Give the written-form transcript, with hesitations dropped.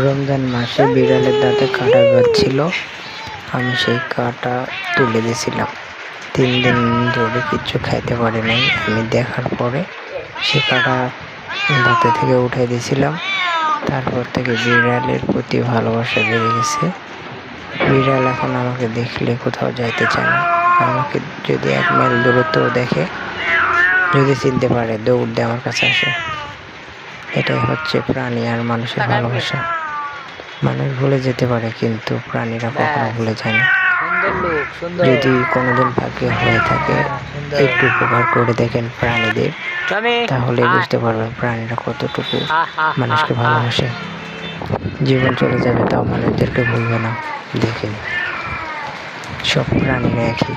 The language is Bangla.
রমজান মাসে বিড়ালের দাঁতে কাঁটা বাঁধছিল। আমি সেই কাঁটা তুলে দিয়েছিলাম। 3 দিন ধরে কিচ্ছু খাইতে পারে নাই। আমি দেখার পরে সে কাঁটা দাঁতে থেকে উঠাই দিয়েছিলাম। তারপর থেকে বিড়ালের প্রতি ভালোবাসা বেড়ে গেছে। বিড়াল এখন আমাকে দেখলে কোথাও যাইতে চায় না। আমাকে যদি 1 মাইল দূরত্ব দেখে, যদি চিনতে পারে, দৌড় দিয়ে আমার কাছে আসে। এটাই হচ্ছে প্রাণী আর মানুষের ভালোবাসা। মানুষ ভুলে যেতে পারে, কিন্তু প্রাণীরা কখনো ভুলে যায় না। যদি কোনোদিন ভাগ্যে হয়ে থাকে একটু উপকার করে দেখেন প্রাণীদের, তাহলে বুঝতে পারবেন প্রাণীরা কতটুকু মানুষকে ভালোবাসে। জীবন চলে যাবে, তাও মানুষদেরকে ভুলবে না। দেখেন, সব প্রাণীরা একই।